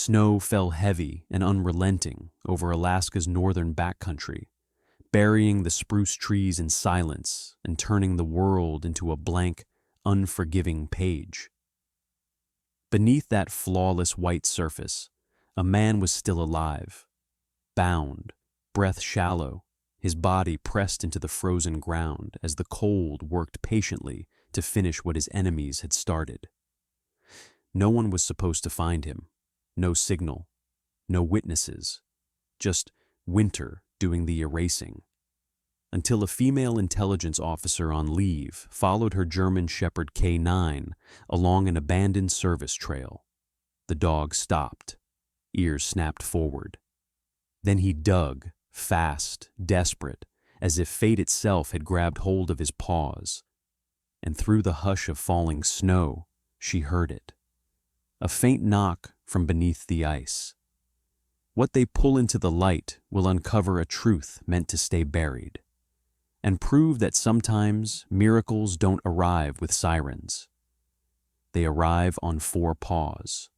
Snow fell heavy and unrelenting over Alaska's northern backcountry, burying the spruce trees in silence and turning the world into a blank, unforgiving page. Beneath that flawless white surface, a man was still alive, bound, breath shallow, his body pressed into the frozen ground as the cold worked patiently to finish what his enemies had started. No one was supposed to find him, no signal, no witnesses, just winter doing the erasing, until a female intelligence officer on leave followed her German Shepherd K9 along an abandoned service trail. The dog stopped, ears snapped forward. Then he dug, fast, desperate, as if fate itself had grabbed hold of his paws. And through the hush of falling snow, she heard it. A faint knock from beneath the ice. What they pull into the light will uncover a truth meant to stay buried, and prove that sometimes miracles don't arrive with sirens. They arrive on four paws.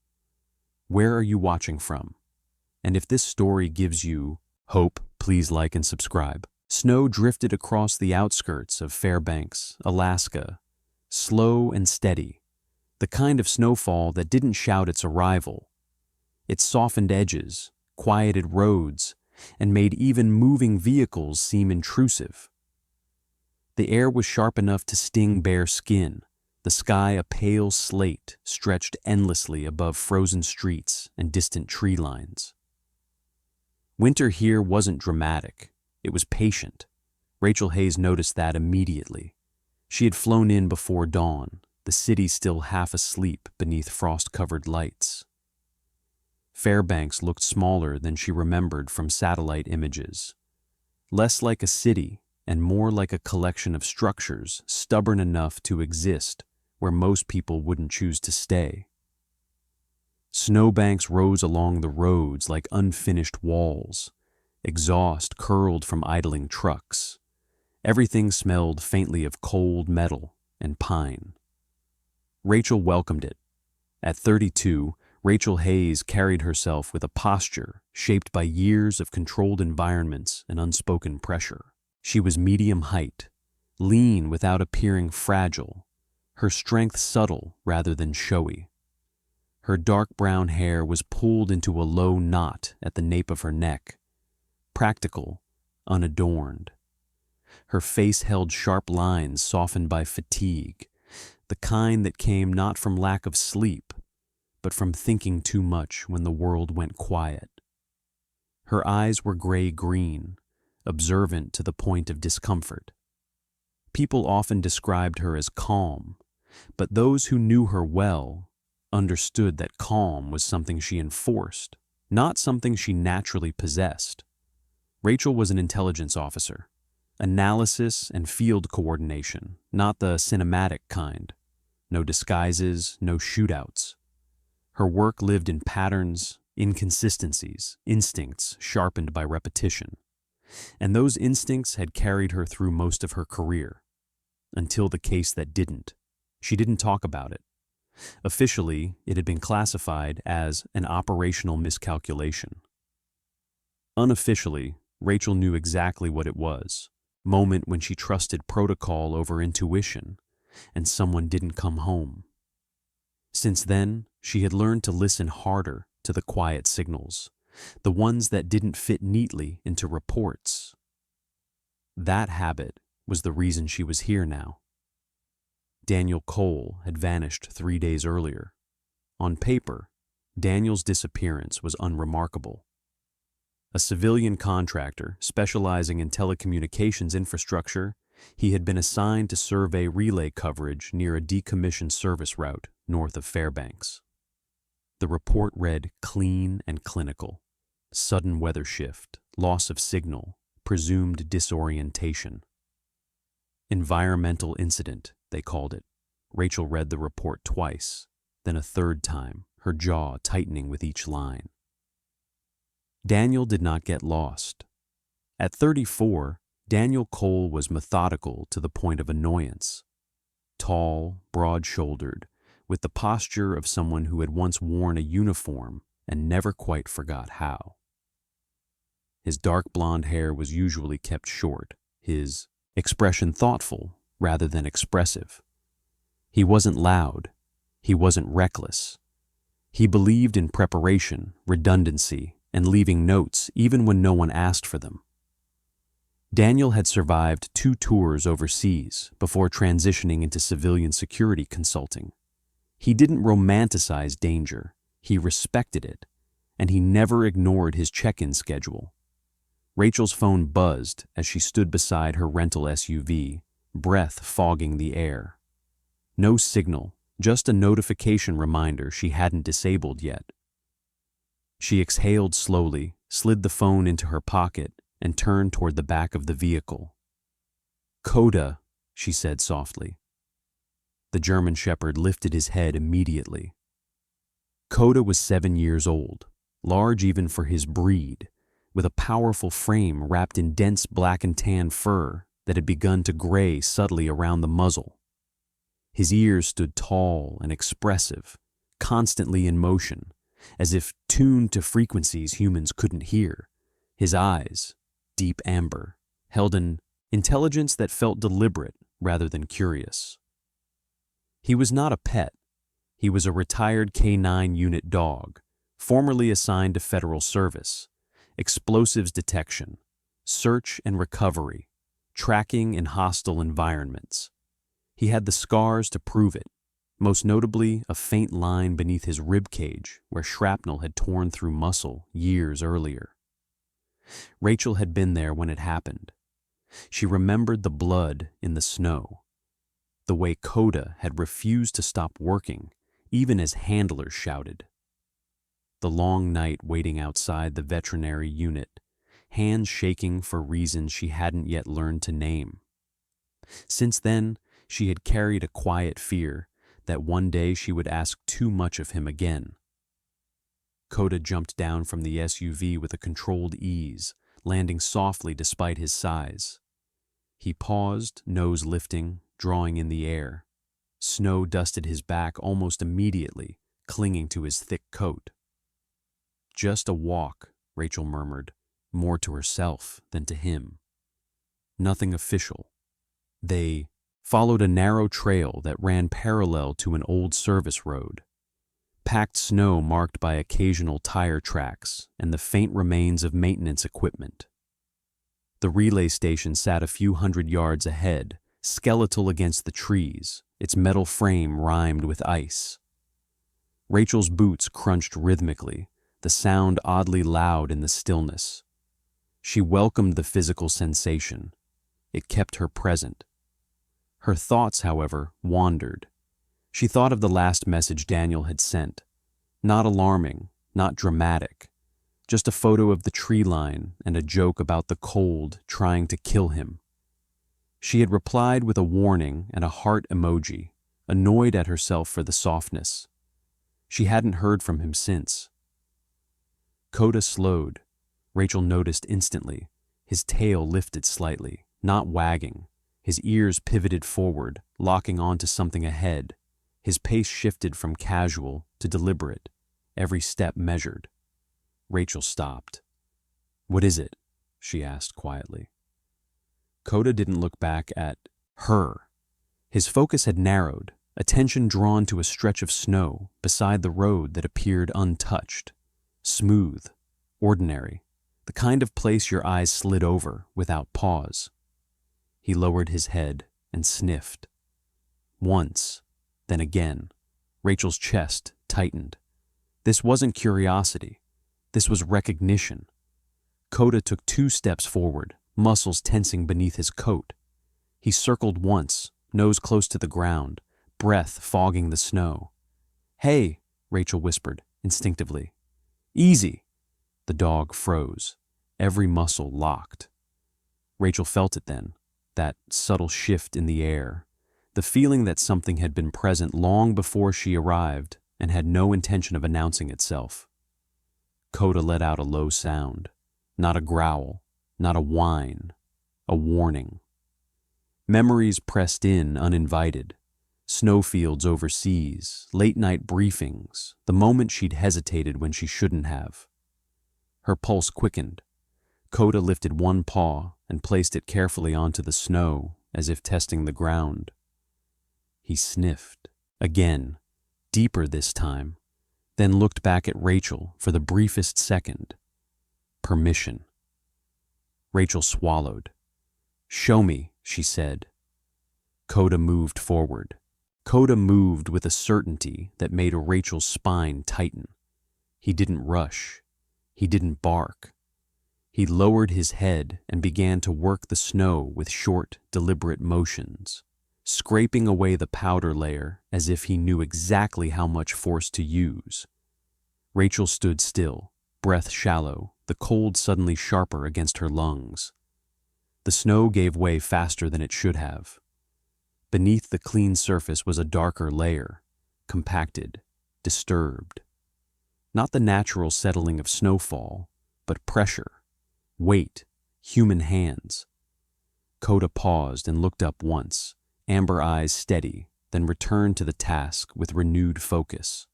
Where are you watching from? And if this story gives you hope, please like and subscribe. Snow drifted across the outskirts of Fairbanks, Alaska, slow and steady, the kind of snowfall that didn't shout its arrival. It softened edges, quieted roads, and made even moving vehicles seem intrusive. The air was sharp enough to sting bare skin, the sky a pale slate stretched endlessly above frozen streets and distant tree lines. Winter here wasn't dramatic, it was patient. Rachel Hayes noticed that immediately. She had flown in before dawn, the city still half asleep beneath frost-covered lights. Fairbanks looked smaller than she remembered from satellite images, less like a city and more like a collection of structures stubborn enough to exist where most people wouldn't choose to stay. Snowbanks rose along the roads like unfinished walls, exhaust curled from idling trucks. Everything smelled faintly of cold metal and pine. Rachel welcomed it. At 32, Rachel Hayes carried herself with a posture shaped by years of controlled environments and unspoken pressure. She was medium height, lean without appearing fragile, her strength subtle rather than showy. Her dark brown hair was pulled into a low knot at the nape of her neck, practical, unadorned. Her face held sharp lines softened by fatigue, the kind that came not from lack of sleep, but from thinking too much when the world went quiet. Her eyes were gray-green, observant to the point of discomfort. People often described her as calm, but those who knew her well understood that calm was something she enforced, not something she naturally possessed. Rachel was an intelligence officer, analysis and field coordination, not the cinematic kind. No disguises, no shootouts. Her work lived in patterns, inconsistencies, instincts sharpened by repetition. And those instincts had carried her through most of her career, until the case that didn't. She didn't talk about it. Officially, it had been classified as an operational miscalculation. Unofficially, Rachel knew exactly what it was, moment when she trusted protocol over intuition, and someone didn't come home. Since then, she had learned to listen harder to the quiet signals, the ones that didn't fit neatly into reports. That habit was the reason she was here now. Daniel Cole had vanished 3 days earlier. On paper, Daniel's disappearance was unremarkable. A civilian contractor specializing in telecommunications infrastructure, he had been assigned to survey relay coverage near a decommissioned service route north of Fairbanks. The report read clean and clinical. Sudden weather shift, loss of signal, presumed disorientation. Environmental incident, they called it. Rachel read the report twice, then a third time, her jaw tightening with each line. Daniel did not get lost. At 34, Daniel Cole was methodical to the point of annoyance. Tall, broad-shouldered, with the posture of someone who had once worn a uniform and never quite forgot how. His dark blonde hair was usually kept short, his expression thoughtful rather than expressive. He wasn't loud. He wasn't reckless. He believed in preparation, redundancy, and leaving notes even when no one asked for them. Daniel had survived 2 tours overseas before transitioning into civilian security consulting. He didn't romanticize danger. He respected it, and he never ignored his check-in schedule. Rachel's phone buzzed as she stood beside her rental SUV, breath fogging the air. No signal, just a notification reminder she hadn't disabled yet. She exhaled slowly, slid the phone into her pocket, and turned toward the back of the vehicle. "Coda," she said softly. The German Shepherd lifted his head immediately. Coda was 7 years old, large even for his breed, with a powerful frame wrapped in dense black and tan fur that had begun to gray subtly around the muzzle. His ears stood tall and expressive, constantly in motion, as if tuned to frequencies humans couldn't hear. His eyes, deep amber, held an intelligence that felt deliberate rather than curious. He was not a pet. He was a retired K9 unit dog, formerly assigned to federal service, explosives detection, search and recovery, tracking in hostile environments. He had the scars to prove it, most notably a faint line beneath his rib cage where shrapnel had torn through muscle years earlier. Rachel had been there when it happened. She remembered the blood in the snow, the way Coda had refused to stop working, even as handlers shouted. The long night waiting outside the veterinary unit, hands shaking for reasons she hadn't yet learned to name. Since then, she had carried a quiet fear that one day she would ask too much of him again. Coda jumped down from the SUV with a controlled ease, landing softly despite his size. He paused, nose lifting, drawing in the air. Snow dusted his back almost immediately, clinging to his thick coat. "Just a walk," Rachel murmured, more to herself than to him. Nothing official. They followed a narrow trail that ran parallel to an old service road. Packed snow marked by occasional tire tracks and the faint remains of maintenance equipment. The relay station sat a few hundred yards ahead, skeletal against the trees, its metal frame rimed with ice. Rachel's boots crunched rhythmically, the sound oddly loud in the stillness. She welcomed the physical sensation. It kept her present. Her thoughts, however, wandered. She thought of the last message Daniel had sent. Not alarming, not dramatic. Just a photo of the tree line and a joke about the cold trying to kill him. She had replied with a warning and a heart emoji, annoyed at herself for the softness. She hadn't heard from him since. Coda slowed. Rachel noticed instantly. His tail lifted slightly, not wagging. His ears pivoted forward, locking onto something ahead. His pace shifted from casual to deliberate, every step measured. Rachel stopped. "What is it?" she asked quietly. Coda didn't look back at her. His focus had narrowed, attention drawn to a stretch of snow beside the road that appeared untouched, smooth, ordinary, the kind of place your eyes slid over without pause. He lowered his head and sniffed. Once, then again. Rachel's chest tightened. This wasn't curiosity. This was recognition. Coda took 2 steps forward, muscles tensing beneath his coat. He circled once, nose close to the ground, breath fogging the snow. "Hey," Rachel whispered, instinctively. "Easy." The dog froze, every muscle locked. Rachel felt it then, that subtle shift in the air, the feeling that something had been present long before she arrived and had no intention of announcing itself. Coda let out a low sound, not a growl, not a whine, a warning. Memories pressed in uninvited. Snowfields overseas, late-night briefings, the moment she'd hesitated when she shouldn't have. Her pulse quickened. Coda lifted one paw and placed it carefully onto the snow, as if testing the ground. He sniffed. Again, deeper this time, then looked back at Rachel for the briefest second. Permission. Rachel swallowed. "Show me," she said. Coda moved forward. Coda moved with a certainty that made Rachel's spine tighten. He didn't rush. He didn't bark. He lowered his head and began to work the snow with short, deliberate motions, scraping away the powder layer as if he knew exactly how much force to use. Rachel stood still, breath shallow, the cold suddenly sharper against her lungs. The snow gave way faster than it should have. Beneath the clean surface was a darker layer, compacted, disturbed. Not the natural settling of snowfall, but pressure, weight, human hands. Coda paused and looked up once, amber eyes steady, then returned to the task with renewed focus.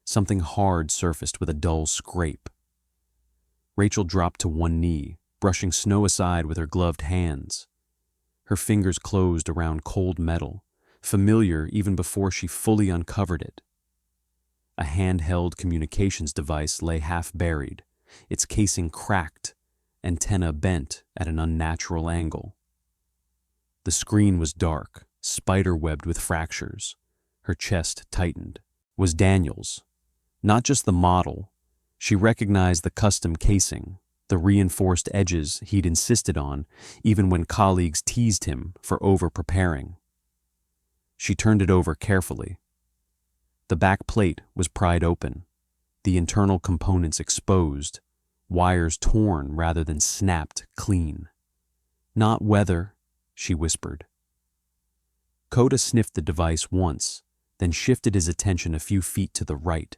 Something hard surfaced with a dull scrape. Rachel dropped to one knee, brushing snow aside with her gloved hands. Her fingers closed around cold metal, familiar even before she fully uncovered it. A handheld communications device lay half-buried, its casing cracked, antenna bent at an unnatural angle. The screen was dark, spider-webbed with fractures. Her chest tightened. Was Daniel's. Not just the model. She recognized the custom casing, the reinforced edges he'd insisted on, even when colleagues teased him for over-preparing. She turned it over carefully. The back plate was pried open, the internal components exposed, wires torn rather than snapped clean. "Not weather," she whispered. Coda sniffed the device once, then shifted his attention a few feet to the right.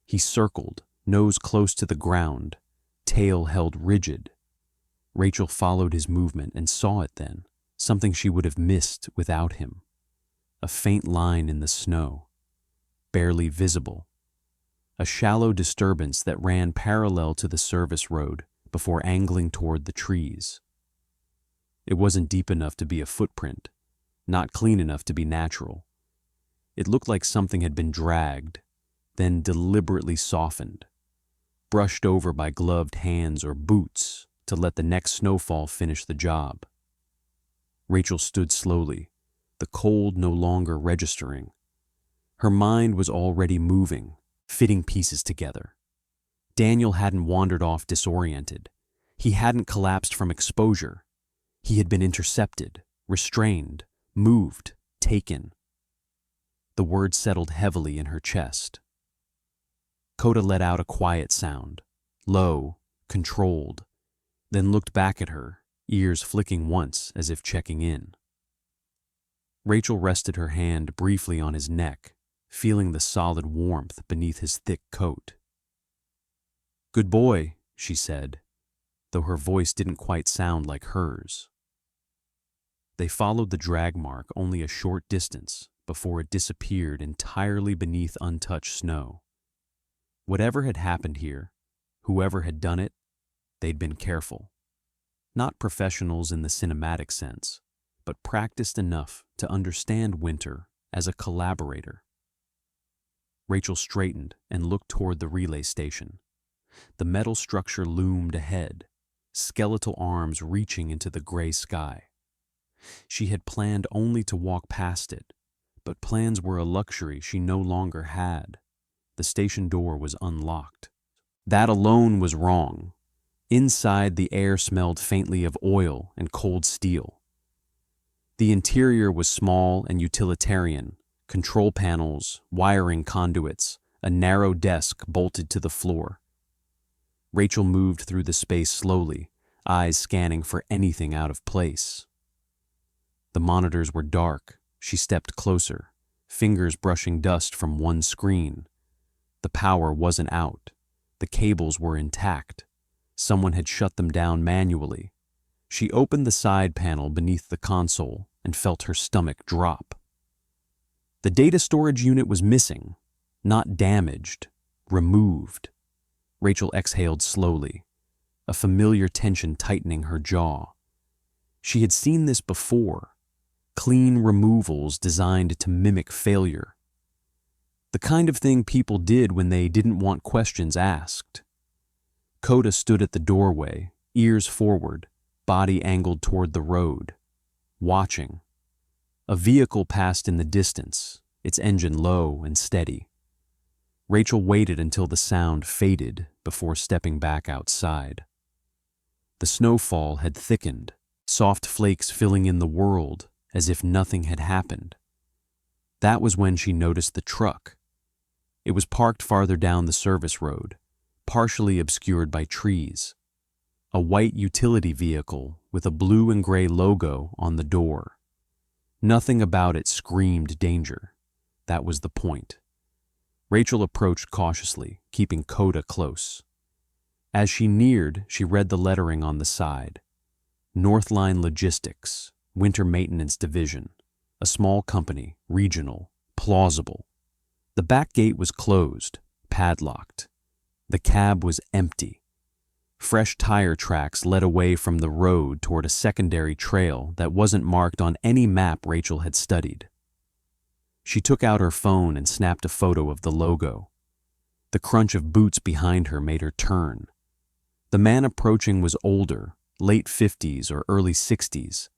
He circled, nose close to the ground, tail held rigid. Rachel followed his movement and saw it then, something she would have missed without him. A faint line in the snow, barely visible. A shallow disturbance that ran parallel to the service road before angling toward the trees. It wasn't deep enough to be a footprint, not clean enough to be natural. It looked like something had been dragged, then deliberately softened, brushed over by gloved hands or boots to let the next snowfall finish the job. Rachel stood slowly, the cold no longer registering. Her mind was already moving, fitting pieces together. Daniel hadn't wandered off disoriented. He hadn't collapsed from exposure. He had been intercepted, restrained, moved, taken. The words settled heavily in her chest. Coda let out a quiet sound, low, controlled, then looked back at her, ears flicking once as if checking in. Rachel rested her hand briefly on his neck, feeling the solid warmth beneath his thick coat. "Good boy," she said, though her voice didn't quite sound like hers. They followed the drag mark only a short distance before it disappeared entirely beneath untouched snow. Whatever had happened here, whoever had done it, they'd been careful. Not professionals in the cinematic sense, but practiced enough to understand winter as a collaborator. Rachel straightened and looked toward the relay station. The metal structure loomed ahead, skeletal arms reaching into the gray sky. She had planned only to walk past it, but plans were a luxury she no longer had. The station door was unlocked. That alone was wrong. Inside, the air smelled faintly of oil and cold steel. The interior was small and utilitarian, control panels, wiring conduits, a narrow desk bolted to the floor. Rachel moved through the space slowly, eyes scanning for anything out of place. The monitors were dark. She stepped closer, fingers brushing dust from one screen. The power wasn't out. The cables were intact. Someone had shut them down manually. She opened the side panel beneath the console and felt her stomach drop. The data storage unit was missing, not damaged, removed. Rachel exhaled slowly, a familiar tension tightening her jaw. She had seen this before, clean removals designed to mimic failure. The kind of thing people did when they didn't want questions asked. Coda stood at the doorway, ears forward, body angled toward the road, watching. A vehicle passed in the distance, its engine low and steady. Rachel waited until the sound faded before stepping back outside. The snowfall had thickened, soft flakes filling in the world as if nothing had happened. That was when she noticed the truck. It was parked farther down the service road, partially obscured by trees. A white utility vehicle with a blue and gray logo on the door. Nothing about it screamed danger. That was the point. Rachel approached cautiously, keeping Coda close. As she neared, she read the lettering on the side. Northline Logistics, Winter Maintenance Division. A small company, regional, plausible. The back gate was closed, padlocked. The cab was empty. Fresh tire tracks led away from the road toward a secondary trail that wasn't marked on any map Rachel had studied. She took out her phone and snapped a photo of the logo. The crunch of boots behind her made her turn. The man approaching was older, late 50s or early 60s,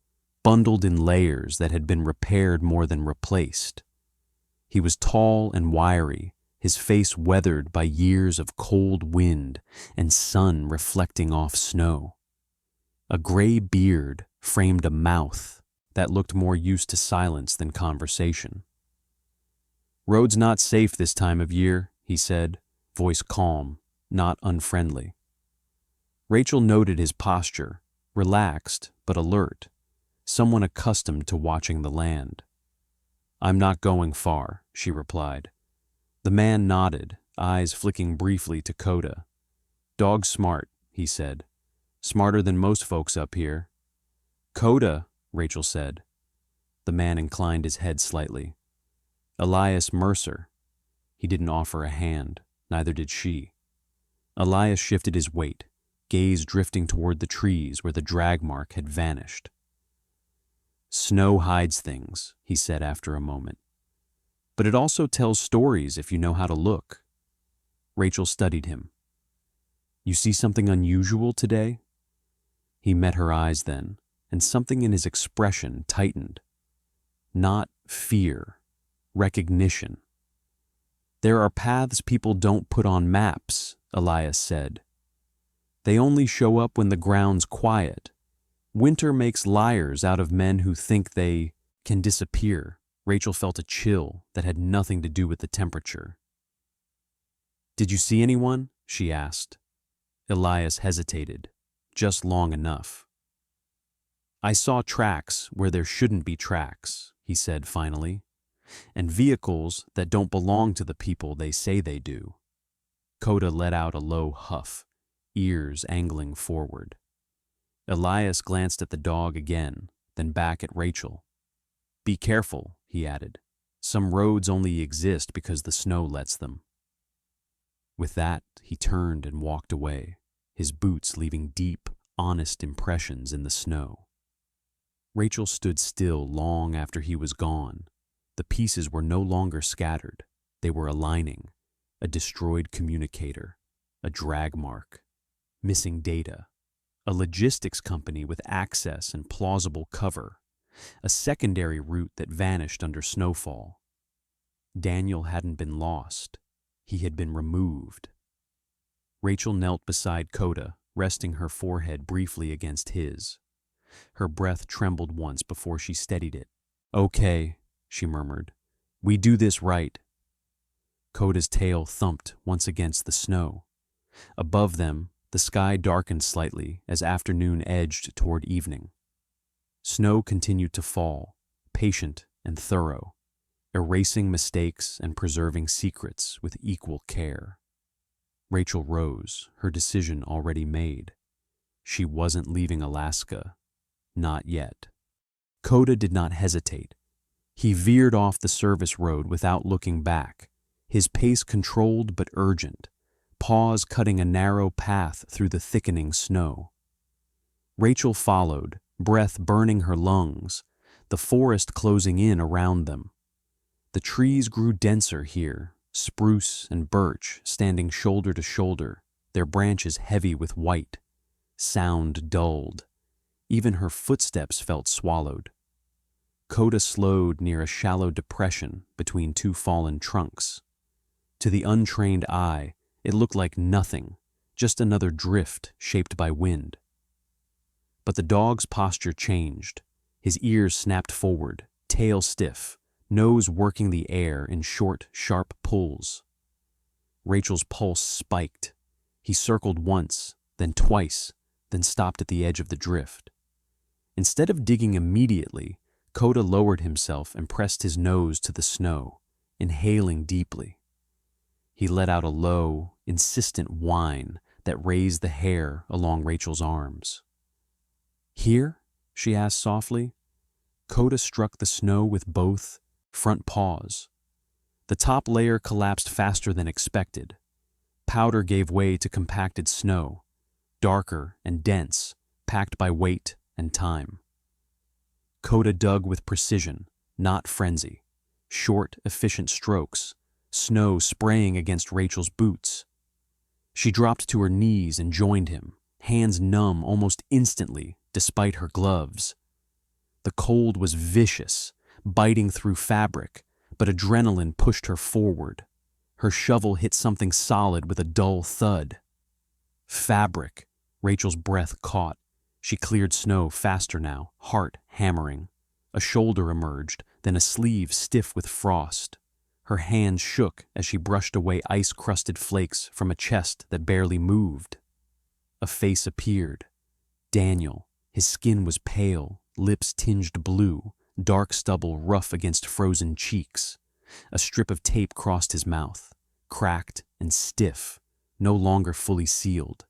bundled in layers that had been repaired more than replaced. He was tall and wiry, his face weathered by years of cold wind and sun reflecting off snow. A gray beard framed a mouth that looked more used to silence than conversation. "Road's not safe this time of year," he said, voice calm, not unfriendly. Rachel noted his posture, relaxed but alert, someone accustomed to watching the land. "I'm not going far," she replied. The man nodded, eyes flicking briefly to Coda. "Dog's smart," he said. "Smarter than most folks up here." "Coda," Rachel said. The man inclined his head slightly. "Elias Mercer." He didn't offer a hand, neither did she. Elias shifted his weight, gaze drifting toward the trees where the drag mark had vanished. "Snow hides things," he said after a moment. "But it also tells stories if you know how to look." Rachel studied him. "You see something unusual today?" He met her eyes then, and something in his expression tightened. Not fear, recognition. "There are paths people don't put on maps," Elias said. "They only show up when the ground's quiet. Winter makes liars out of men who think they can disappear." Rachel felt a chill that had nothing to do with the temperature. "Did you see anyone?" she asked. Elias hesitated, just long enough. "I saw tracks where there shouldn't be tracks," he said finally, "and vehicles that don't belong to the people they say they do." Coda let out a low huff, ears angling forward. Elias glanced at the dog again, then back at Rachel. "Be careful," he added. "Some roads only exist because the snow lets them." With that, he turned and walked away, his boots leaving deep, honest impressions in the snow. Rachel stood still long after he was gone. The pieces were no longer scattered. They were aligning. A destroyed communicator, a drag mark, missing data, a logistics company with access and plausible cover, a secondary route that vanished under snowfall. Daniel hadn't been lost. He had been removed. Rachel knelt beside Coda, resting her forehead briefly against his. Her breath trembled once before she steadied it. "Okay," she murmured. "We do this right." Coda's tail thumped once against the snow. Above them, the sky darkened slightly as afternoon edged toward evening. Snow continued to fall, patient and thorough, erasing mistakes and preserving secrets with equal care. Rachel rose, her decision already made. She wasn't leaving Alaska. Not yet. Coda did not hesitate. He veered off the service road without looking back, his pace controlled but urgent, paws cutting a narrow path through the thickening snow. Rachel followed, breath burning her lungs, the forest closing in around them. The trees grew denser here, spruce and birch standing shoulder to shoulder, their branches heavy with white. Sound dulled. Even her footsteps felt swallowed. Coda slowed near a shallow depression between two fallen trunks. To the untrained eye, it looked like nothing, just another drift shaped by wind. But the dog's posture changed. His ears snapped forward, tail stiff, nose working the air in short, sharp pulls. Rachel's pulse spiked. He circled once, then twice, then stopped at the edge of the drift. Instead of digging immediately, Coda lowered himself and pressed his nose to the snow, inhaling deeply. He let out a low, insistent whine that raised the hair along Rachel's arms. "Here?" she asked softly. Coda struck the snow with both front paws. The top layer collapsed faster than expected. Powder gave way to compacted snow, darker and dense, packed by weight and time. Coda dug with precision, not frenzy. Short, efficient strokes, snow spraying against Rachel's boots. She dropped to her knees and joined him, hands numb almost instantly despite her gloves. The cold was vicious, biting through fabric, but adrenaline pushed her forward. Her shovel hit something solid with a dull thud. Fabric. Rachel's breath caught. She cleared snow faster now, heart hammering. A shoulder emerged, then a sleeve stiff with frost. Her hands shook as she brushed away ice-crusted flakes from a chest that barely moved. A face appeared. Daniel. His skin was pale, lips tinged blue, dark stubble rough against frozen cheeks. A strip of tape crossed his mouth, cracked and stiff, no longer fully sealed.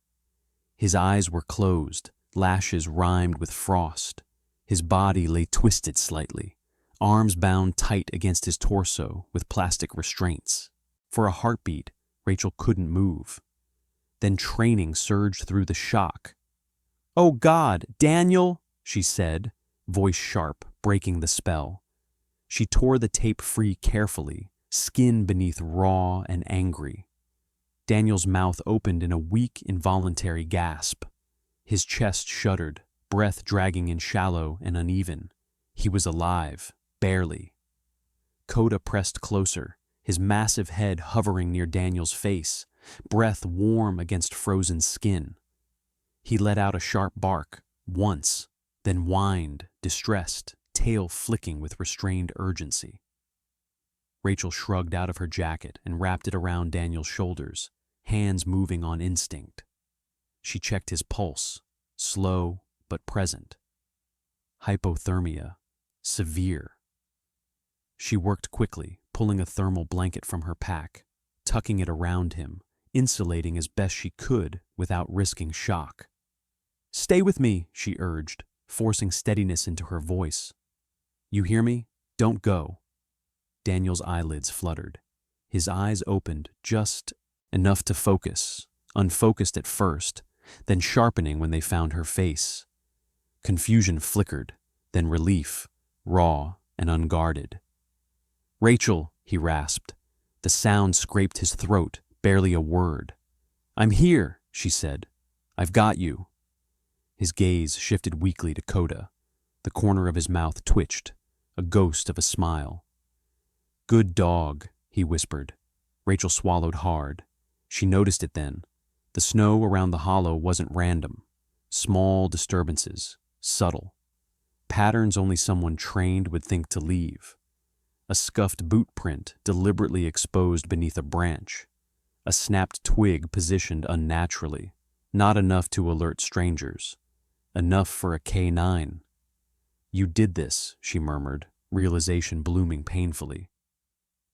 His eyes were closed, lashes rimed with frost. His body lay twisted slightly, arms bound tight against his torso with plastic restraints. For a heartbeat, Rachel couldn't move. Then training surged through the shock. "Oh God, Daniel," she said, voice sharp, breaking the spell. She tore the tape free carefully, skin beneath raw and angry. Daniel's mouth opened in a weak, involuntary gasp. His chest shuddered, breath dragging in shallow and uneven. He was alive, barely. Coda pressed closer, his massive head hovering near Daniel's face, breath warm against frozen skin. He let out a sharp bark, once, then whined, distressed, tail flicking with restrained urgency. Rachel shrugged out of her jacket and wrapped it around Daniel's shoulders, hands moving on instinct. She checked his pulse, slow but present. Hypothermia, severe. She worked quickly, pulling a thermal blanket from her pack, tucking it around him, insulating as best she could without risking shock. "Stay with me," she urged, forcing steadiness into her voice. "You hear me? Don't go." Daniel's eyelids fluttered. His eyes opened just enough to focus, unfocused at first, then sharpening when they found her face. Confusion flickered, then relief, raw and unguarded. "Rachel," he rasped. The sound scraped his throat, barely a word. "I'm here," she said. "I've got you." His gaze shifted weakly to Coda. The corner of his mouth twitched, a ghost of a smile. "Good dog," he whispered. Rachel swallowed hard. She noticed it then. The snow around the hollow wasn't random. Small disturbances, subtle. Patterns only someone trained would think to leave. A scuffed boot print deliberately exposed beneath a branch. A snapped twig positioned unnaturally. Not enough to alert strangers. Enough for a K9. "You did this," she murmured, realization blooming painfully.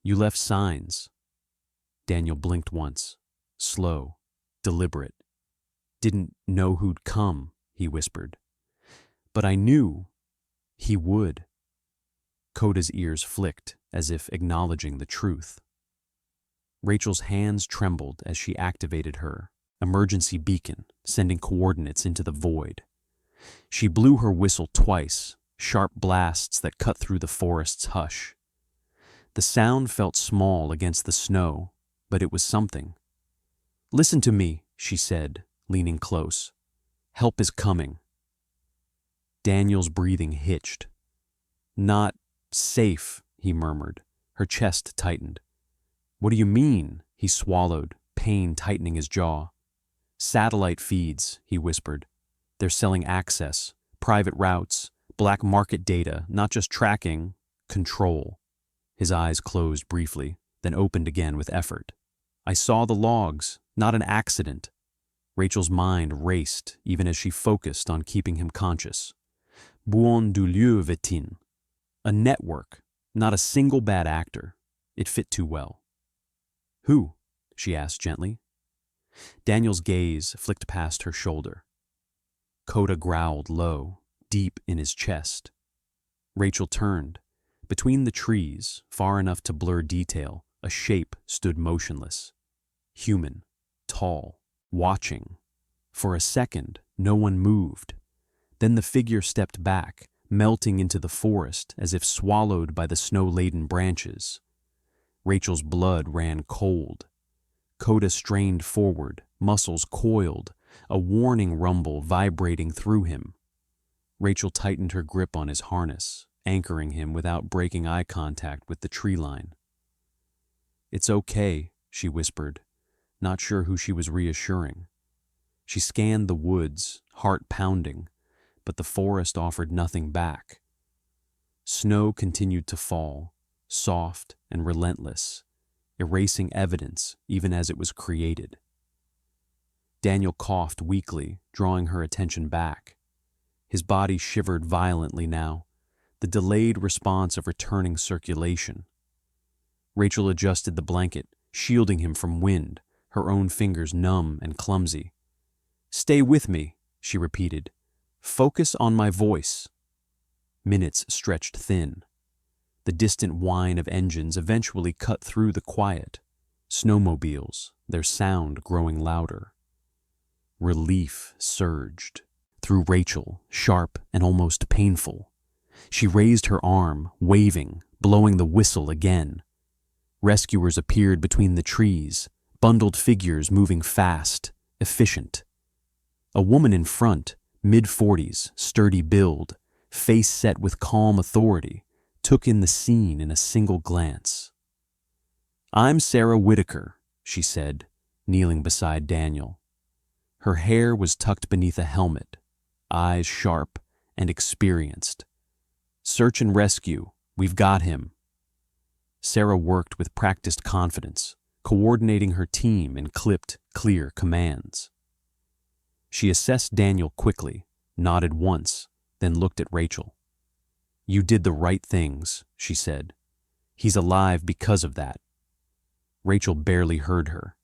"You left signs." Daniel blinked once. Slow, deliberate. "Didn't know who'd come," he whispered. "But I knew he would." Coda's ears flicked, as if acknowledging the truth. Rachel's hands trembled as she activated her emergency beacon, sending coordinates into the void. She blew her whistle twice, sharp blasts that cut through the forest's hush. The sound felt small against the snow, but it was something. "Listen to me," she said, leaning close. "Help is coming." Daniel's breathing hitched. "Not safe," he murmured. Her chest tightened. "What do you mean?" He swallowed, pain tightening his jaw. "Satellite feeds," he whispered. "They're selling access, private routes, black market data, not just tracking, control." His eyes closed briefly, then opened again with effort. "I saw the logs, not an accident." Rachel's mind raced even as she focused on keeping him conscious. Buon du lieu vetin. A network, not a single bad actor. It fit too well. "Who?" she asked gently. Daniel's gaze flicked past her shoulder. Coda growled low, deep in his chest. Rachel turned. Between the trees, far enough to blur detail, a shape stood motionless. Human, tall, watching. For a second, no one moved. Then the figure stepped back, melting into the forest as if swallowed by the snow-laden branches. Rachel's blood ran cold. Coda strained forward, muscles coiled, a warning rumble vibrating through him. Rachel tightened her grip on his harness, anchoring him without breaking eye contact with the tree line. "It's okay," she whispered, not sure who she was reassuring. She scanned the woods, heart pounding, but the forest offered nothing back. Snow continued to fall, soft and relentless, erasing evidence even as it was created. Daniel coughed weakly, drawing her attention back. His body shivered violently now, the delayed response of returning circulation. Rachel adjusted the blanket, shielding him from wind, her own fingers numb and clumsy. "Stay with me," she repeated. "Focus on my voice." Minutes stretched thin. The distant whine of engines eventually cut through the quiet. Snowmobiles, their sound growing louder. Relief surged through Rachel, sharp and almost painful. She raised her arm, waving, blowing the whistle again. Rescuers appeared between the trees, bundled figures moving fast, efficient. A woman in front, mid-40s, sturdy build, face set with calm authority, took in the scene in a single glance. "I'm Sarah Whitaker," she said, kneeling beside Daniel. Her hair was tucked beneath a helmet, eyes sharp and experienced. "Search and rescue, we've got him." Sarah worked with practiced confidence, coordinating her team in clipped, clear commands. She assessed Daniel quickly, nodded once, then looked at Rachel. "You did the right things," she said. "He's alive because of that." Rachel barely heard her.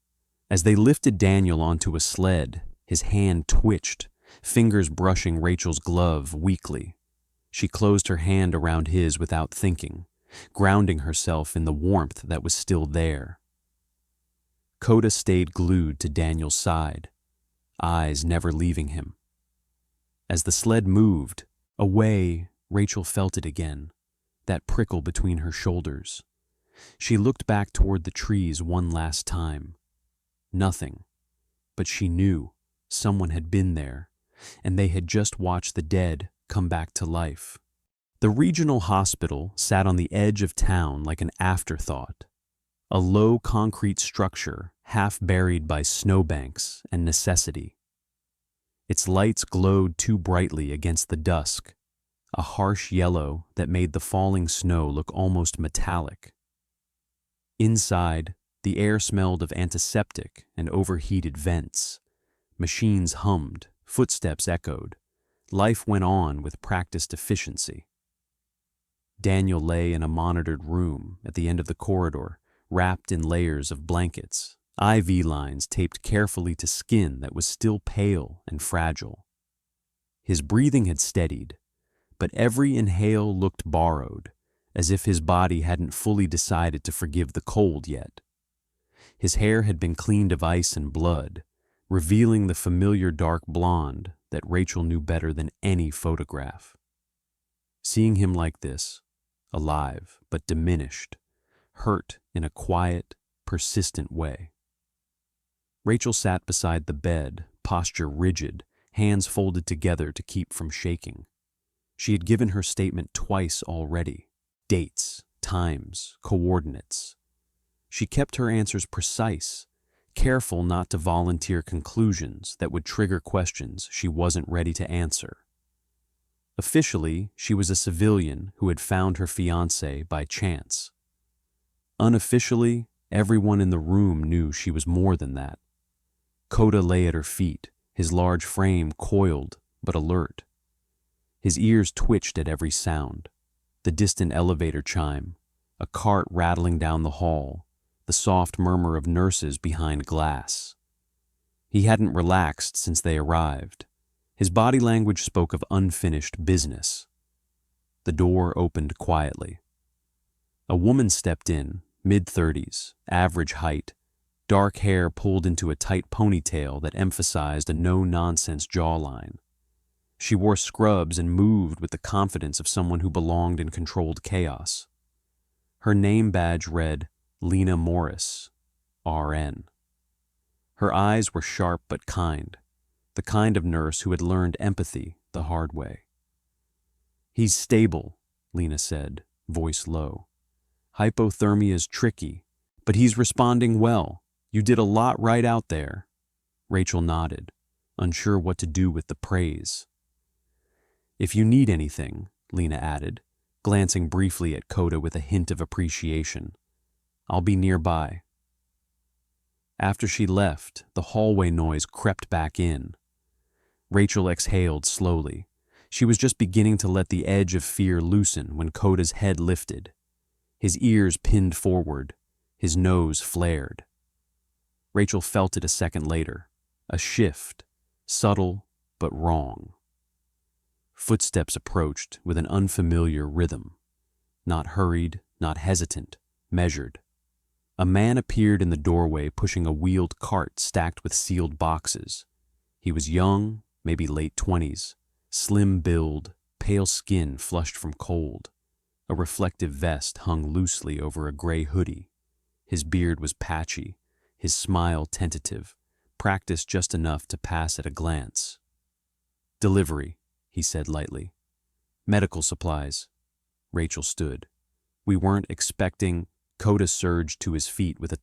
As they lifted Daniel onto a sled, his hand twitched, fingers brushing Rachel's glove weakly. She closed her hand around his without thinking, grounding herself in the warmth that was still there. Coda stayed glued to Daniel's side, eyes never leaving him. As the sled moved away, Rachel felt it again, that prickle between her shoulders. She looked back toward the trees one last time. Nothing, but she knew someone had been there, and they had just watched the dead come back to life. The regional hospital sat on the edge of town like an afterthought, a low concrete structure half buried by snowbanks and necessity. Its lights glowed too brightly against the dusk, a harsh yellow that made the falling snow look almost metallic. Inside, the air smelled of antiseptic and overheated vents. Machines hummed, footsteps echoed. Life went on with practiced efficiency. Daniel lay in a monitored room at the end of the corridor, wrapped in layers of blankets, IV lines taped carefully to skin that was still pale and fragile. His breathing had steadied, but every inhale looked borrowed, as if his body hadn't fully decided to forgive the cold yet. His hair had been cleaned of ice and blood, revealing the familiar dark blonde that Rachel knew better than any photograph. Seeing him like this, alive but diminished, hurt in a quiet, persistent way. Rachel sat beside the bed, posture rigid, hands folded together to keep from shaking. She had given her statement twice already. Dates, times, coordinates. She kept her answers precise, careful not to volunteer conclusions that would trigger questions she wasn't ready to answer. Officially, she was a civilian who had found her fiancé by chance. Unofficially, everyone in the room knew she was more than that. Coda lay at her feet, his large frame coiled but alert. His ears twitched at every sound. The distant elevator chime, a cart rattling down the hall, the soft murmur of nurses behind glass. He hadn't relaxed since they arrived. His body language spoke of unfinished business. The door opened quietly. A woman stepped in, mid-30s, average height, dark hair pulled into a tight ponytail that emphasized a no-nonsense jawline. She wore scrubs and moved with the confidence of someone who belonged in controlled chaos. Her name badge read, Lena Morris, RN. Her eyes were sharp but kind, the kind of nurse who had learned empathy the hard way. "He's stable," Lena said, voice low. "Hypothermia's tricky, but he's responding well. You did a lot right out there." Rachel nodded, unsure what to do with the praise. "If you need anything," Lena added, glancing briefly at Coda with a hint of appreciation, "I'll be nearby." After she left, the hallway noise crept back in. Rachel exhaled slowly. She was just beginning to let the edge of fear loosen when Coda's head lifted. His ears pinned forward, his nose flared. Rachel felt it a second later, a shift, subtle but wrong. Footsteps approached with an unfamiliar rhythm, not hurried, not hesitant, measured. A man appeared in the doorway pushing a wheeled cart stacked with sealed boxes. He was young, maybe late 20s, slim build, pale skin flushed from cold. A reflective vest hung loosely over a gray hoodie. His beard was patchy, his smile tentative, practiced just enough to pass at a glance. "Delivery," he said lightly. "Medical supplies." Rachel stood. "We weren't expecting—" Coda surged to his feet with a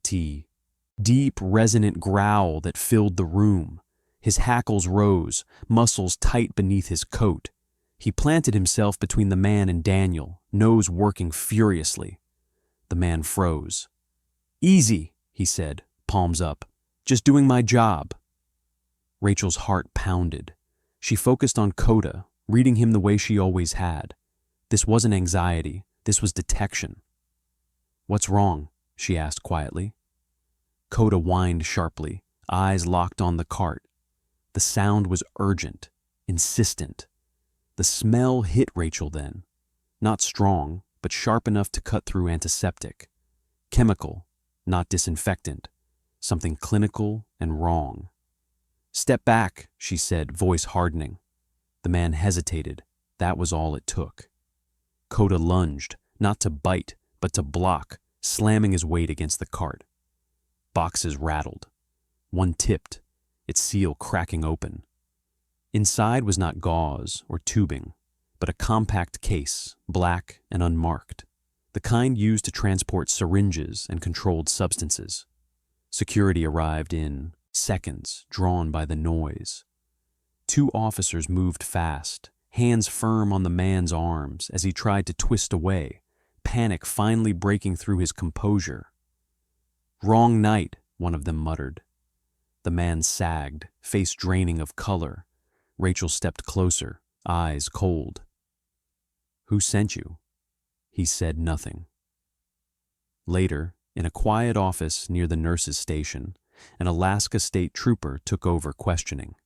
deep, resonant growl that filled the room. His hackles rose, muscles tight beneath his coat. He planted himself between the man and Daniel, nose working furiously. The man froze. "Easy," he said, palms up. "Just doing my job." Rachel's heart pounded. She focused on Coda, reading him the way she always had. This wasn't anxiety, this was detection. "What's wrong?" she asked quietly. Coda whined sharply, eyes locked on the cart. The sound was urgent, insistent. The smell hit Rachel then. Not strong, but sharp enough to cut through antiseptic. Chemical, not disinfectant. Something clinical and wrong. "Step back," she said, voice hardening. The man hesitated. That was all it took. Coda lunged, not to bite, but to block, slamming his weight against the cart. Boxes rattled. One tipped, its seal cracking open. Inside was not gauze or tubing, but a compact case, black and unmarked, the kind used to transport syringes and controlled substances. Security arrived in seconds, drawn by the noise. 2 officers moved fast, hands firm on the man's arms as he tried to twist away, panic finally breaking through his composure. "Wrong night," one of them muttered. The man sagged, face draining of color. Rachel stepped closer, eyes cold. "Who sent you?" He said nothing. Later, in a quiet office near the nurse's station, an Alaska State Trooper took over questioning.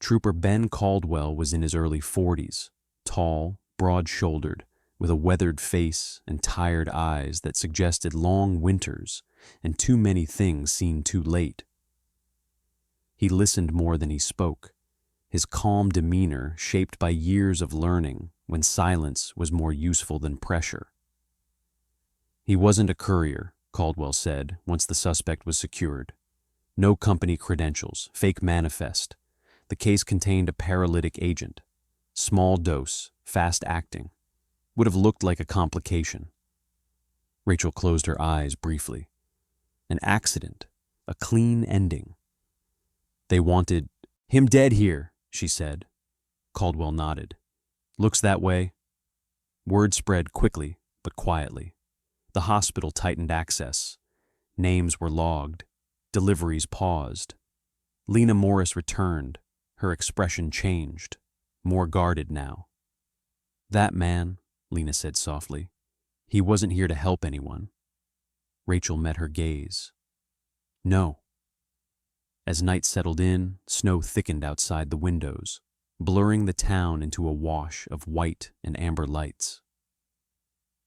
Trooper Ben Caldwell was in his early 40s, tall, broad-shouldered, with a weathered face and tired eyes that suggested long winters and too many things seen too late. He listened more than he spoke, his calm demeanor shaped by years of learning when silence was more useful than pressure. He wasn't a courier, Caldwell said once the suspect was secured. No company credentials, fake manifest. The case contained a paralytic agent. Small dose, fast acting. Would have looked like a complication. Rachel closed her eyes briefly. An accident, a clean ending. They wanted him dead here, she said. Caldwell nodded. Looks that way. Word spread quickly, but quietly. The hospital tightened access. Names were logged. Deliveries paused. Lena Morris returned. Her expression changed, more guarded now. That man, Lena said softly, he wasn't here to help anyone. Rachel met her gaze. No. As night settled in, snow thickened outside the windows, blurring the town into a wash of white and amber lights.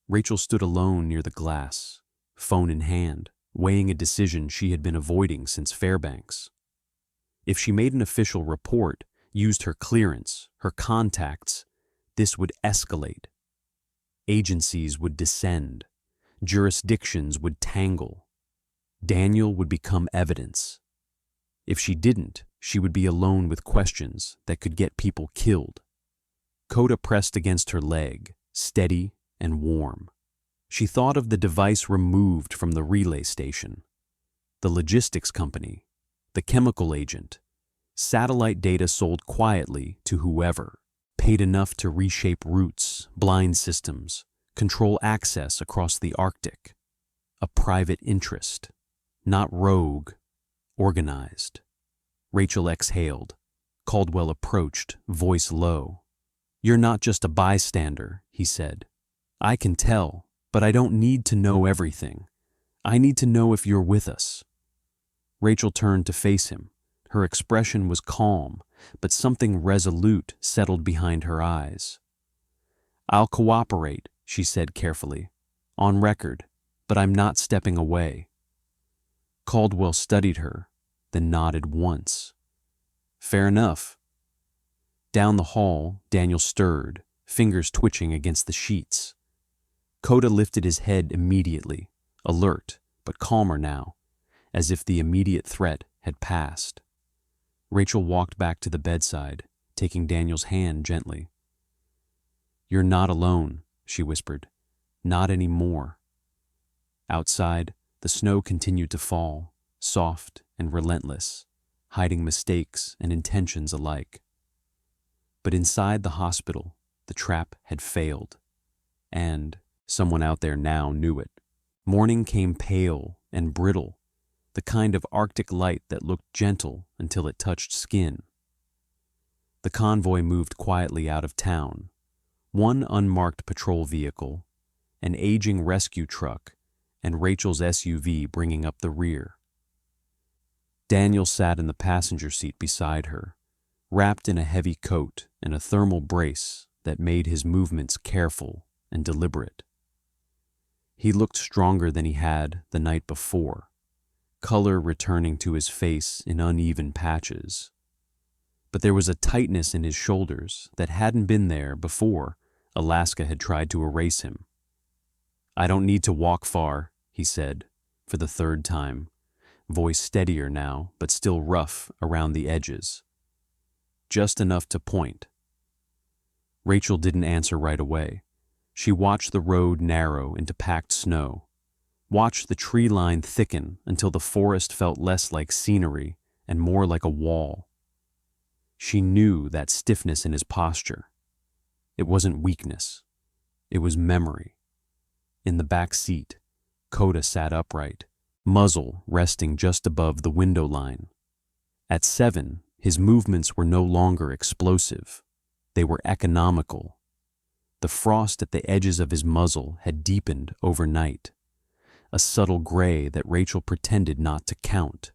Rachel stood alone near the glass, phone in hand, weighing a decision she had been avoiding since Fairbanks. If she made an official report, used her clearance, her contacts, this would escalate. Agencies would descend. Jurisdictions would tangle. Daniel would become evidence. If she didn't, she would be alone with questions that could get people killed. Coda pressed against her leg, steady and warm. She thought of the device removed from the relay station, the logistics company, the chemical agent, satellite data sold quietly to whoever, paid enough to reshape routes, blind systems, control access across the Arctic. A private interest, not rogue, organized. Rachel exhaled. Caldwell approached, voice low. You're not just a bystander, he said. I can tell, but I don't need to know everything. I need to know if you're with us. Rachel turned to face him. Her expression was calm, but something resolute settled behind her eyes. I'll cooperate, she said carefully. On record, but I'm not stepping away. Caldwell studied her, then nodded once. Fair enough. Down the hall, Daniel stirred, fingers twitching against the sheets. Coda lifted his head immediately, alert, but calmer now, as if the immediate threat had passed. Rachel walked back to the bedside, taking Daniel's hand gently. You're not alone, she whispered. Not anymore. Outside, the snow continued to fall, soft and relentless, hiding mistakes and intentions alike. But inside the hospital, the trap had failed, and someone out there now knew it. Morning came pale and brittle, the kind of Arctic light that looked gentle until it touched skin. The convoy moved quietly out of town, one unmarked patrol vehicle, an aging rescue truck, and Rachel's SUV bringing up the rear. Daniel sat in the passenger seat beside her, wrapped in a heavy coat and a thermal brace that made his movements careful and deliberate. He looked stronger than he had the night before, color returning to his face in uneven patches. But there was a tightness in his shoulders that hadn't been there before Alaska had tried to erase him. I don't need to walk far, he said, for the third time, voice steadier now, but still rough around the edges. Just enough to point. Rachel didn't answer right away. She watched the road narrow into packed snow, watched the tree line thicken until the forest felt less like scenery and more like a wall. She knew that stiffness in his posture. It wasn't weakness. It was memory. In the back seat, Coda sat upright, muzzle resting just above the window line. At 7, his movements were no longer explosive. They were economical. The frost at the edges of his muzzle had deepened overnight, a subtle gray that Rachel pretended not to count.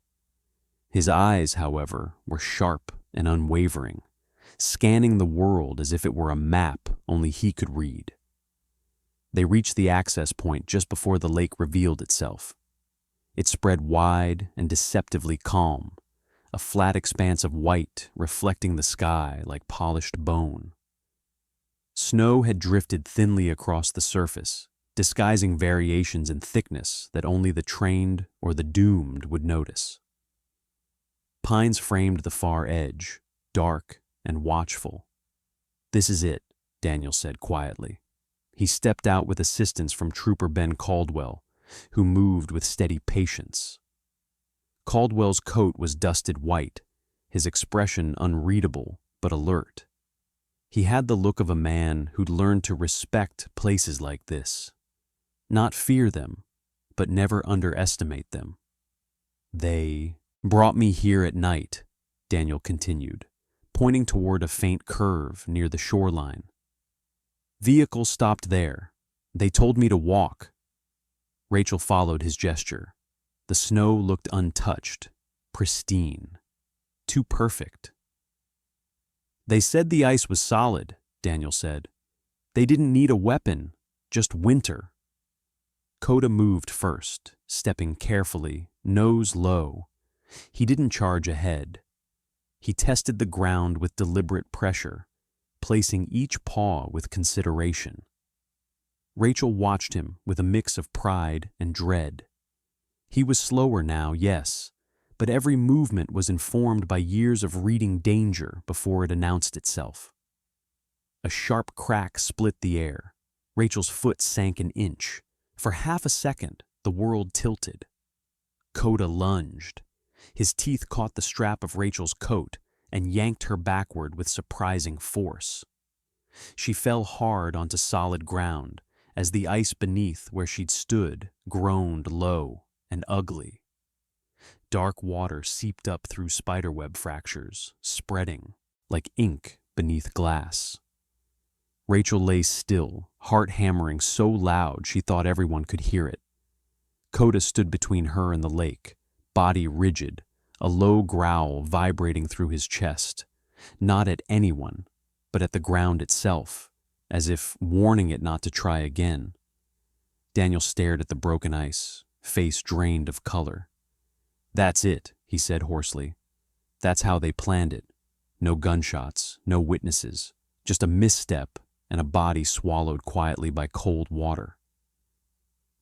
His eyes, however, were sharp and unwavering, scanning the world as if it were a map only he could read. They reached the access point just before the lake revealed itself. It spread wide and deceptively calm, a flat expanse of white reflecting the sky like polished bone. Snow had drifted thinly across the surface, disguising variations in thickness that only the trained or the doomed would notice. Pines framed the far edge, dark and watchful. "This is it," Daniel said quietly. He stepped out with assistance from Trooper Ben Caldwell, who moved with steady patience. Caldwell's coat was dusted white, his expression unreadable but alert. He had the look of a man who'd learned to respect places like this. Not fear them, but never underestimate them. "They brought me here at night," Daniel continued, pointing toward a faint curve near the shoreline. "Vehicle stopped there. They told me to walk." Rachel followed his gesture. The snow looked untouched, pristine, too perfect. "They said the ice was solid," Daniel said. "They didn't need a weapon, just winter." Coda moved first, stepping carefully, nose low. He didn't charge ahead. He tested the ground with deliberate pressure, placing each paw with consideration. Rachel watched him with a mix of pride and dread. He was slower now, yes, but every movement was informed by years of reading danger before it announced itself. A sharp crack split the air. Rachel's foot sank an inch. For half a second, the world tilted. Coda lunged. His teeth caught the strap of Rachel's coat and yanked her backward with surprising force. She fell hard onto solid ground as the ice beneath where she'd stood groaned low and ugly. Dark water seeped up through spiderweb fractures, spreading like ink beneath glass. Rachel lay still, heart hammering so loud she thought everyone could hear it. Coda stood between her and the lake, body rigid, a low growl vibrating through his chest, not at anyone, but at the ground itself, as if warning it not to try again. Daniel stared at the broken ice, face drained of color. "That's it," he said hoarsely. "That's how they planned it. No gunshots, no witnesses, just a misstep and a body swallowed quietly by cold water."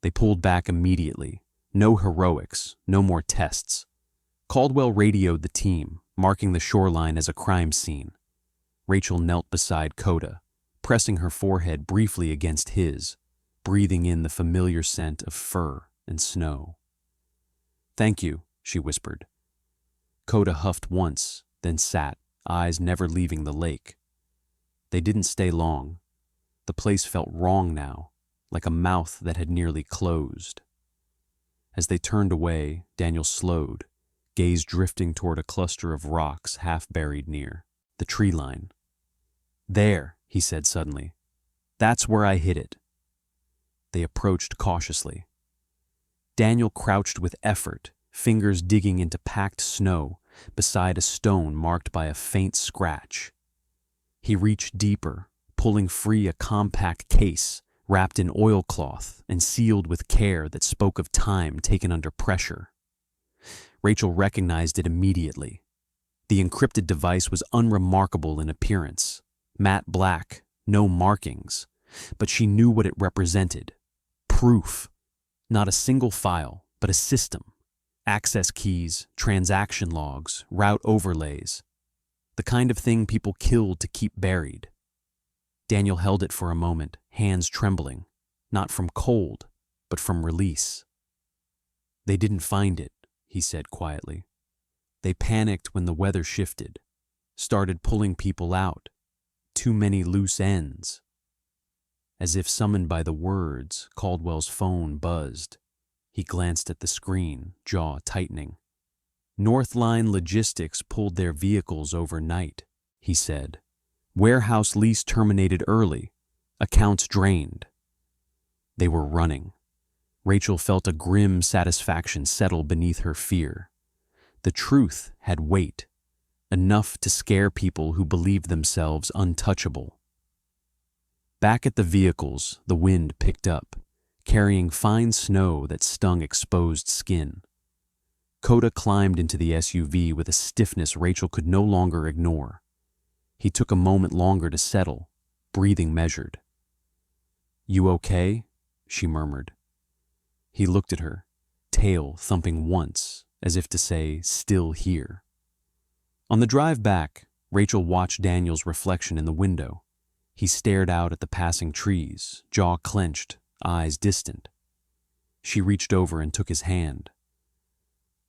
They pulled back immediately. No heroics, no more tests. Caldwell radioed the team, marking the shoreline as a crime scene. Rachel knelt beside Coda, pressing her forehead briefly against his, breathing in the familiar scent of fur and snow. "Thank you," she whispered. Coda huffed once, then sat, eyes never leaving the lake. They didn't stay long. The place felt wrong now, like a mouth that had nearly closed. As they turned away, Daniel slowed, gaze drifting toward a cluster of rocks half buried near the tree line. "There," he said suddenly. "That's where I hit it." They approached cautiously. Daniel crouched with effort, fingers digging into packed snow beside a stone marked by a faint scratch. He reached deeper, pulling free a compact case wrapped in oilcloth and sealed with care that spoke of time taken under pressure. Rachel recognized it immediately. The encrypted device was unremarkable in appearance, matte black, no markings, but she knew what it represented. Proof. Not a single file, but a system. Access keys, transaction logs, route overlays. The kind of thing people killed to keep buried. Daniel held it for a moment, hands trembling, not from cold, but from release. "They didn't find it," he said quietly. "They panicked when the weather shifted, started pulling people out. Too many loose ends." As if summoned by the words, Caldwell's phone buzzed. He glanced at the screen, jaw tightening. "Northline Logistics pulled their vehicles overnight," he said. "Warehouse lease terminated early. Accounts drained." They were running. Rachel felt a grim satisfaction settle beneath her fear. The truth had weight, enough to scare people who believed themselves untouchable. Back at the vehicles, the wind picked up, carrying fine snow that stung exposed skin. Coda climbed into the SUV with a stiffness Rachel could no longer ignore. He took a moment longer to settle, breathing measured. "You okay?" she murmured. He looked at her, tail thumping once, as if to say, "Still here." On the drive back, Rachel watched Daniel's reflection in the window. He stared out at the passing trees, jaw clenched, eyes distant. She reached over and took his hand.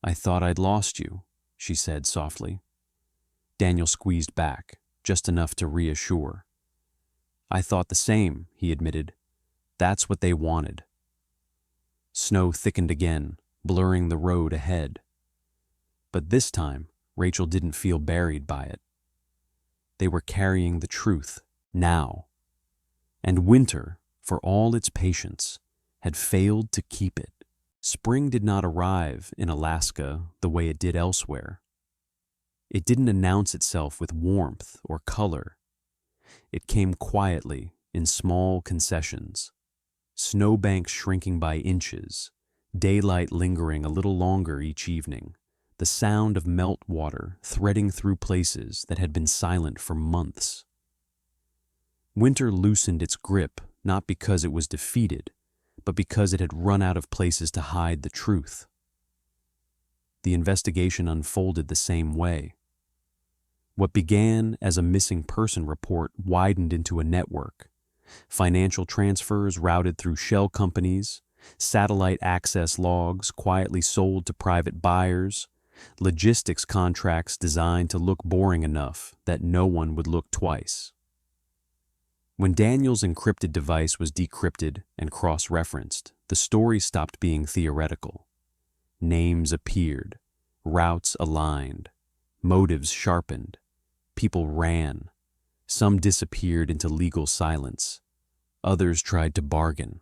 "I thought I'd lost you," she said softly. Daniel squeezed back, just enough to reassure. "I thought the same," he admitted. "That's what they wanted." Snow thickened again, blurring the road ahead. But this time, Rachel didn't feel buried by it. They were carrying the truth, now. And winter, for all its patience, had failed to keep it. Spring did not arrive in Alaska the way it did elsewhere. It didn't announce itself with warmth or color. It came quietly in small concessions. Snowbanks shrinking by inches, daylight lingering a little longer each evening, the sound of meltwater threading through places that had been silent for months. Winter loosened its grip not because it was defeated, but because it had run out of places to hide the truth. The investigation unfolded the same way. What began as a missing person report widened into a network. Financial transfers routed through shell companies, satellite access logs quietly sold to private buyers, logistics contracts designed to look boring enough that no one would look twice. When Daniel's encrypted device was decrypted and cross-referenced, the story stopped being theoretical. Names appeared, routes aligned, motives sharpened, people ran. Some disappeared into legal silence. Others tried to bargain.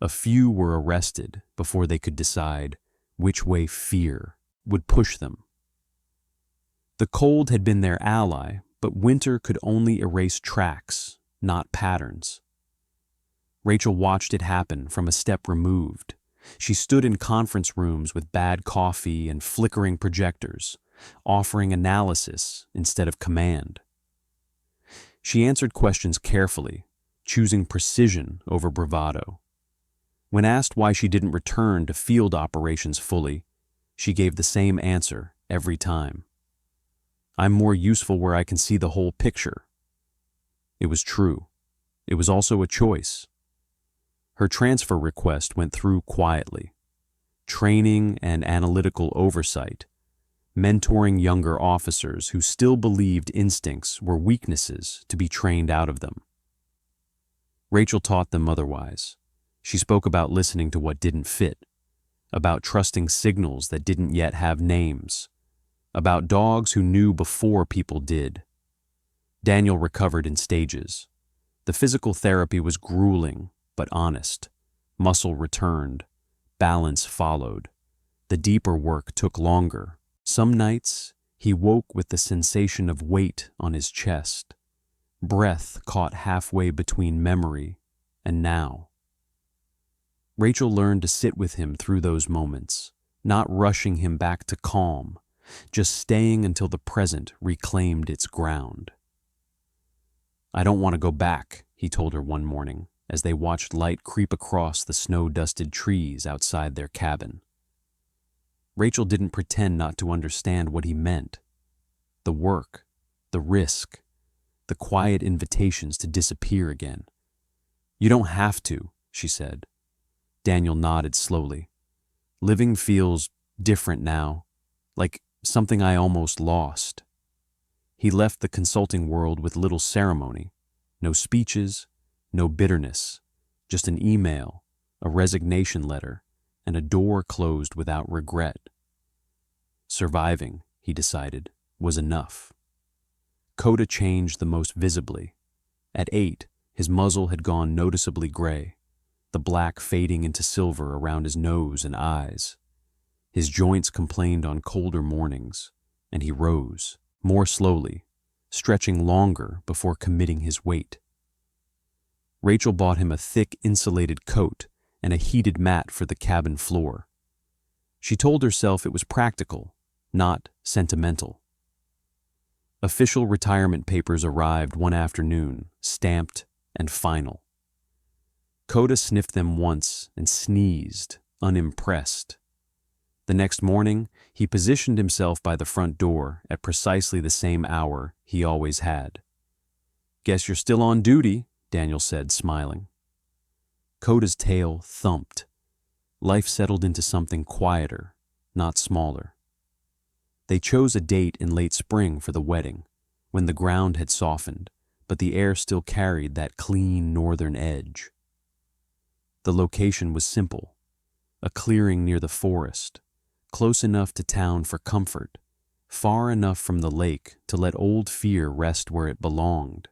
A few were arrested before they could decide which way fear would push them. The cold had been their ally, but winter could only erase tracks, not patterns. Rachel watched it happen from a step removed. She stood in conference rooms with bad coffee and flickering projectors, offering analysis instead of command. She answered questions carefully, choosing precision over bravado. When asked why she didn't return to field operations fully, she gave the same answer every time. "I'm more useful where I can see the whole picture." It was true. It was also a choice. Her transfer request went through quietly. Training and analytical oversight, mentoring younger officers who still believed instincts were weaknesses to be trained out of them. Rachel taught them otherwise. She spoke about listening to what didn't fit, about trusting signals that didn't yet have names, about dogs who knew before people did. Daniel recovered in stages. The physical therapy was grueling, but honest. Muscle returned. Balance followed. The deeper work took longer. Some nights, he woke with the sensation of weight on his chest, breath caught halfway between memory and now. Rachel learned to sit with him through those moments, not rushing him back to calm, just staying until the present reclaimed its ground. "I don't want to go back," he told her one morning as they watched light creep across the snow-dusted trees outside their cabin. Rachel didn't pretend not to understand what he meant. The work, the risk, the quiet invitations to disappear again. "You don't have to," she said. Daniel nodded slowly. "Living feels different now, like something I almost lost." He left the consulting world with little ceremony, no speeches, no bitterness, just an email, a resignation letter, and a door closed without regret. Surviving, he decided, was enough. Coda changed the most visibly. At 8, his muzzle had gone noticeably gray, the black fading into silver around his nose and eyes. His joints complained on colder mornings, and he rose, more slowly, stretching longer before committing his weight. Rachel bought him a thick insulated coat and a heated mat for the cabin floor. She told herself it was practical, not sentimental. Official retirement papers arrived one afternoon, stamped and final. Coda sniffed them once and sneezed, unimpressed. The next morning, he positioned himself by the front door at precisely the same hour he always had. "Guess you're still on duty," Daniel said, smiling. Coda's tail thumped. Life settled into something quieter, not smaller. They chose a date in late spring for the wedding, when the ground had softened, but the air still carried that clean northern edge. The location was simple, a clearing near the forest, close enough to town for comfort, far enough from the lake to let old fear rest where it belonged.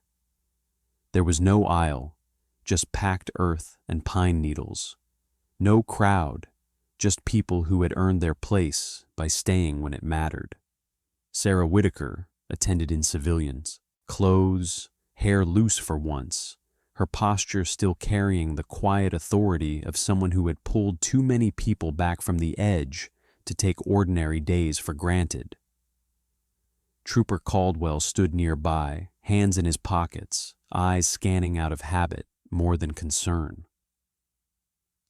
There was no aisle, just packed earth and pine needles. No crowd, just people who had earned their place by staying when it mattered. Sarah Whitaker attended in civilians, clothes, hair loose for once, her posture still carrying the quiet authority of someone who had pulled too many people back from the edge to take ordinary days for granted. Trooper Caldwell stood nearby, hands in his pockets, eyes scanning out of habit more than concern.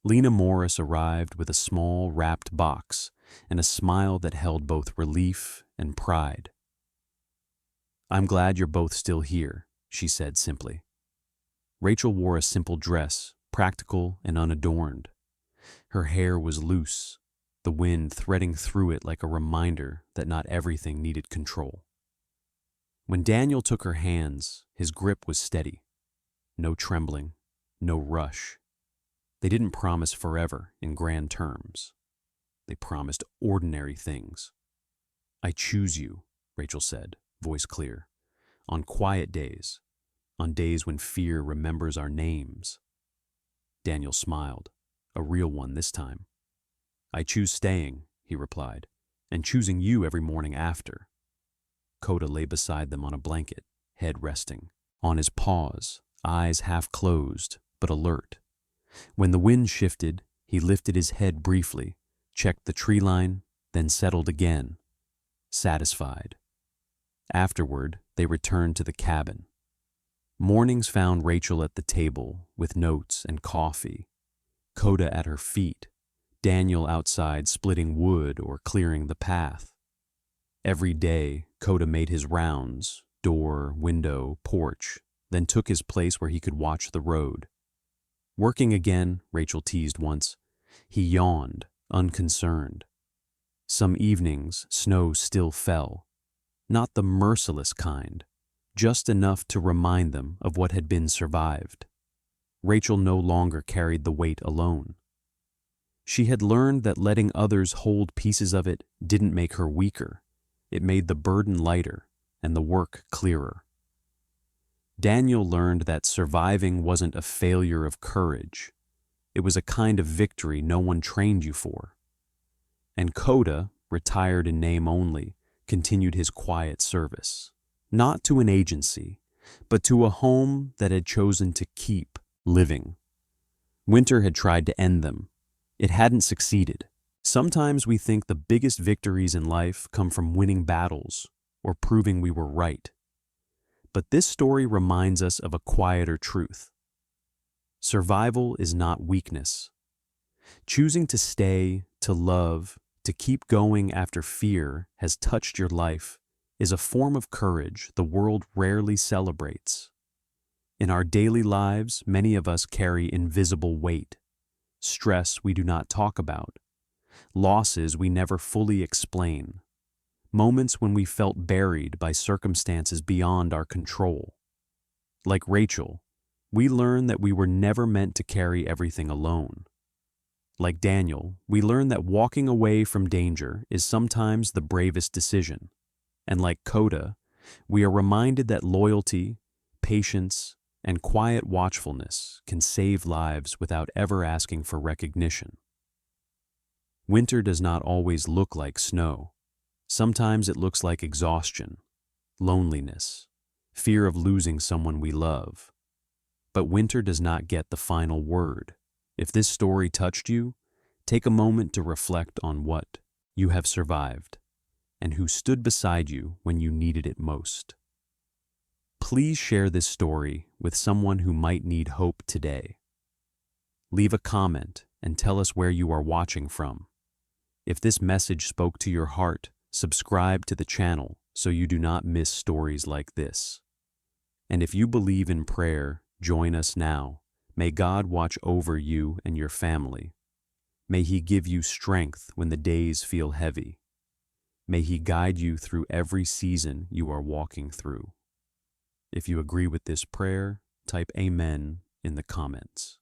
Lena Morris arrived with a small wrapped box and a smile that held both relief and pride. "I'm glad you're both still here," she said simply. Rachel wore a simple dress, practical and unadorned. Her hair was loose, the wind threading through it like a reminder that not everything needed control. When Daniel took her hands, his grip was steady. No trembling, no rush. They didn't promise forever in grand terms. They promised ordinary things. "I choose you," Rachel said, voice clear, "on quiet days, on days when fear remembers our names." Daniel smiled, a real one this time. "I choose staying," he replied, "and choosing you every morning after." Coda lay beside them on a blanket, head resting, on his paws, eyes half closed, but alert. When the wind shifted, he lifted his head briefly, checked the tree line, then settled again, satisfied. Afterward, they returned to the cabin. Mornings found Rachel at the table with notes and coffee, Coda at her feet, Daniel outside splitting wood or clearing the path. Every day, Coda made his rounds, door, window, porch, then took his place where he could watch the road. "Working again," Rachel teased once. He yawned, unconcerned. Some evenings, snow still fell. Not the merciless kind, just enough to remind them of what had been survived. Rachel no longer carried the weight alone. She had learned that letting others hold pieces of it didn't make her weaker. It made the burden lighter and the work clearer. Daniel learned that surviving wasn't a failure of courage. It was a kind of victory no one trained you for. And Coda, retired in name only, continued his quiet service, not to an agency, but to a home that had chosen to keep living. Winter had tried to end them. It hadn't succeeded. Sometimes we think the biggest victories in life come from winning battles or proving we were right. But this story reminds us of a quieter truth. Survival is not weakness. Choosing to stay, to love, to keep going after fear has touched your life is a form of courage the world rarely celebrates. In our daily lives, many of us carry invisible weight, stress we do not talk about, losses we never fully explain, moments when we felt buried by circumstances beyond our control. Like Rachel, we learn that we were never meant to carry everything alone. Like Daniel, we learn that walking away from danger is sometimes the bravest decision. And like Coda, we are reminded that loyalty, patience, and quiet watchfulness can save lives without ever asking for recognition. Winter does not always look like snow. Sometimes it looks like exhaustion, loneliness, fear of losing someone we love. But winter does not get the final word. If this story touched you, take a moment to reflect on what you have survived and who stood beside you when you needed it most. Please share this story with someone who might need hope today. Leave a comment and tell us where you are watching from. If this message spoke to your heart, subscribe to the channel so you do not miss stories like this. And if you believe in prayer, join us now. May God watch over you and your family. May He give you strength when the days feel heavy. May He guide you through every season you are walking through. If you agree with this prayer, type Amen in the comments.